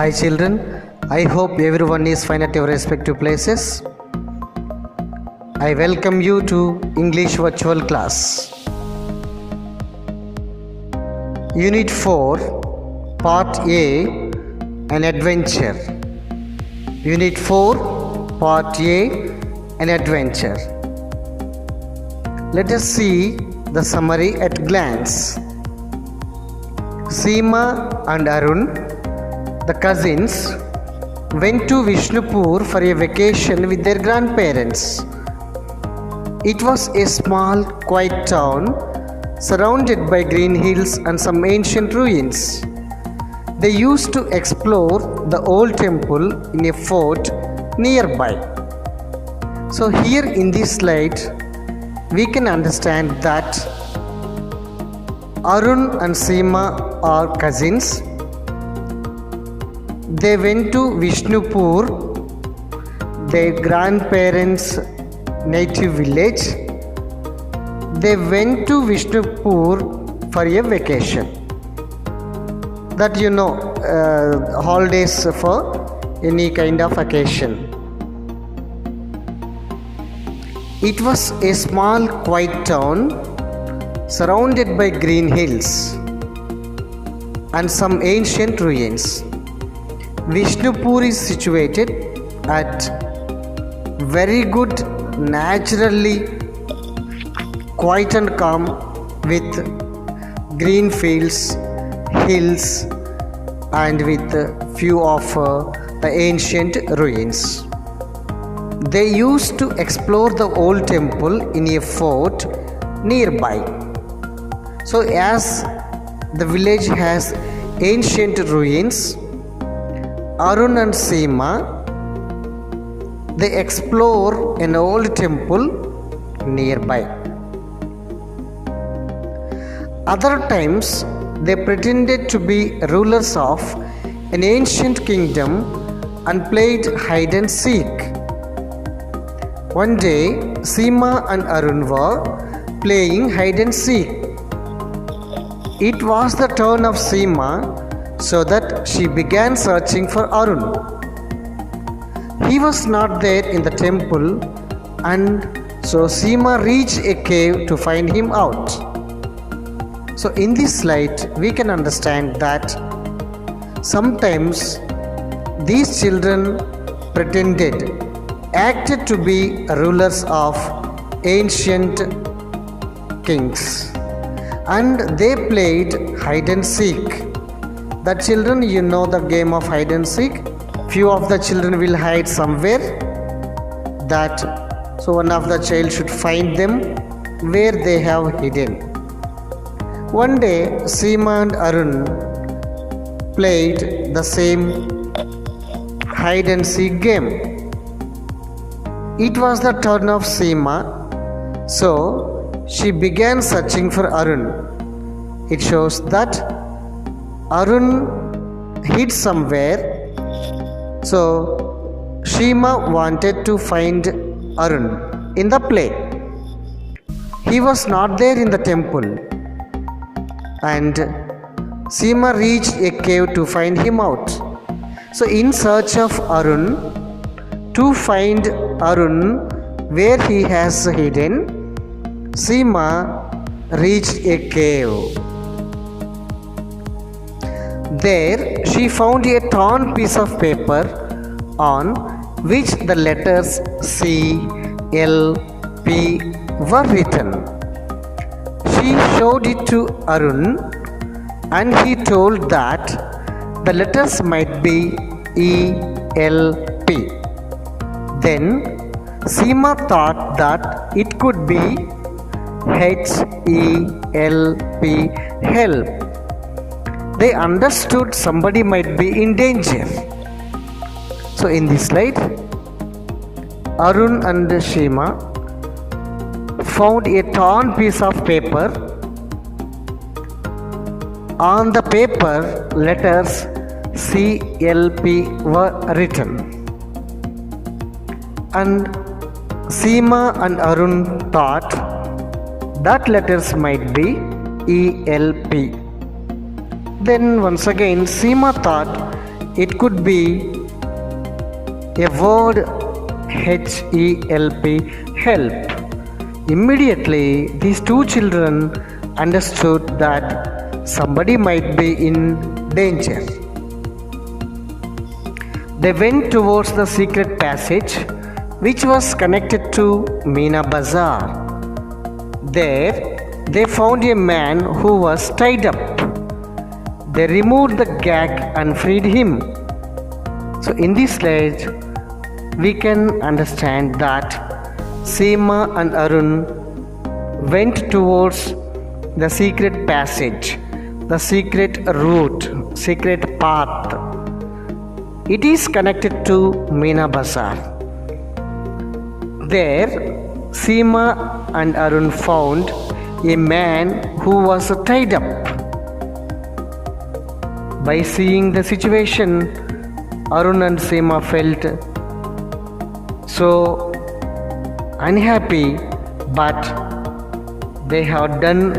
Hi children, I hope everyone is fine at your respective places. I welcome you to English virtual class. Unit 4, Part A, An Adventure. Unit 4, Part A, An Adventure. Let us see the summary at glance. Seema and Arun, the cousins, went to Vishnupur for a vacation with their grandparents. It was a small, quiet town surrounded by green hills and some ancient ruins. They used to explore the old temple in a fort nearby. So here in this slide, we can understand that Arun and Seema are cousins. They went to Vishnupur, their grandparents' native village. They went to Vishnupur for a vacation. That holidays for any kind of occasion. It was a small, quiet town surrounded by green hills and some ancient ruins. Vishnupur is situated at very good, naturally quiet and calm with green fields, hills, and with few of the ancient ruins. They used to explore the old temple in a fort nearby. So as the village has ancient ruins, Arun and Seema, they explore an old temple nearby. Other times, they pretended to be rulers of an ancient kingdom and played hide and seek. One day, Seema and Arun were playing hide and seek. It was the turn of Seema, so that she began searching for Arun. He was not there in the temple, and so Seema reached a cave to find him out. So in this slide, we can understand that sometimes these children acted to be rulers of ancient kings, and they played hide and seek. The children, the game of hide and seek. Few of the children will hide somewhere. So one of the child should find them where they have hidden. One day, Seema and Arun played the same hide and seek game. It was the turn of Seema, so she began searching for Arun. It shows that Arun hid somewhere, so Seema wanted to find Arun in the play. He was not there in the temple, and Seema reached a cave to find him out. So in search of Arun, to find Arun where he has hidden, Seema reached a cave. There she found a torn piece of paper on which the letters C, L, P were written. She showed it to Arun, and he told that the letters might be E, L, P. Then Seema thought that it could be H, E, L, P, help. They understood somebody might be in danger. So in this slide, Arun and Seema found a torn piece of paper. On the paper, letters C, L, P were written. And Seema and Arun thought that letters might be E, L, P. Then once again Seema thought It could be a word HELP, help. Immediately, these two children understood that somebody might be in danger. They went towards the secret passage, which was connected to Meena Bazaar. There, they found a man who was tied up. They removed the gag and freed him. So, in this slide, we can understand that Seema and Arun went towards the secret passage, the secret route, secret path. It is connected to Meena Bazaar. There, Seema and Arun found a man who was tied up. By seeing the situation, Arun and Seema felt so unhappy, but they have done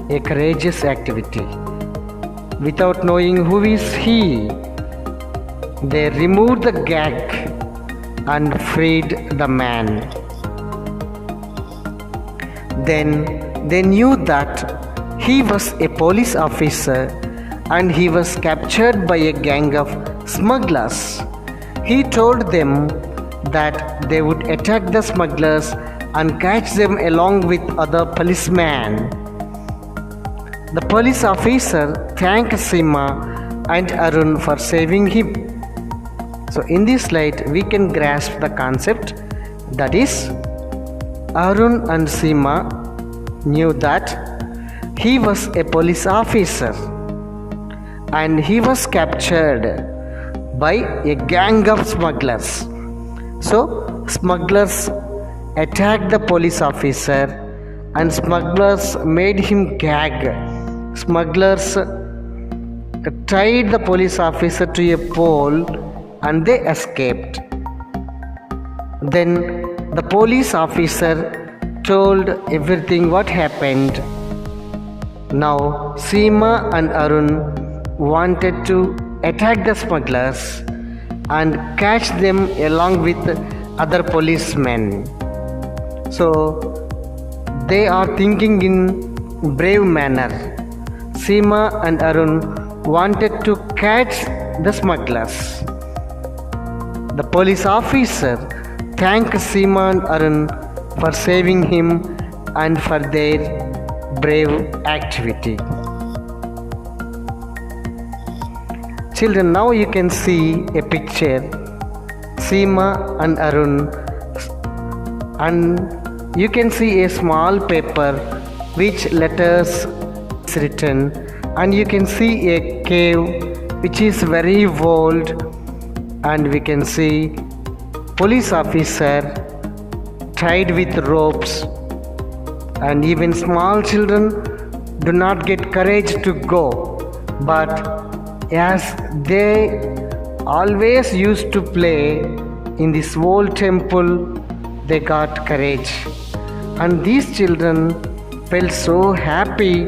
a courageous activity. Without knowing who is he, they removed the gag and freed the man. Then they knew that he was a police officer and he was captured by a gang of smugglers. He told them that they would attack the smugglers and catch them along with other policemen. The police officer thanked Seema and Arun for saving him. So in this slide we can grasp the concept, that is, Arun and Seema knew that he was a police officer and he was captured by a gang of smugglers. So smugglers attacked the police officer and smugglers made him gag. Smugglers tied the police officer to a pole and they escaped. Then the police officer told everything what happened. Now Seema and Arun wanted to attack the smugglers and catch them along with other policemen. So they are thinking in brave manner. Seema and Arun wanted to catch the smugglers. The police officer thanked Seema and Arun for saving him and for their brave activity. Children, now you can see a picture, Seema and Arun, and you can see a small paper which letters is written, and you can see a cave which is very old, and we can see police officer tied with ropes, and even small children do not get courage to go, but as they always used to play in this old temple, they got courage, and these children felt so happy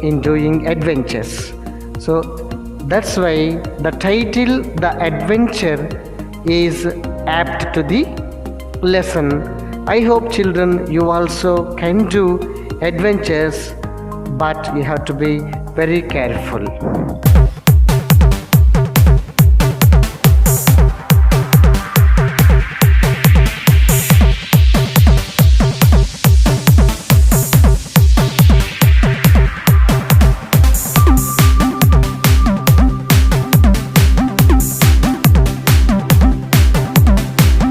in doing adventures. So that's why the title, The Adventure, is apt to the lesson. I hope children, you also can do adventures, but you have to be very careful.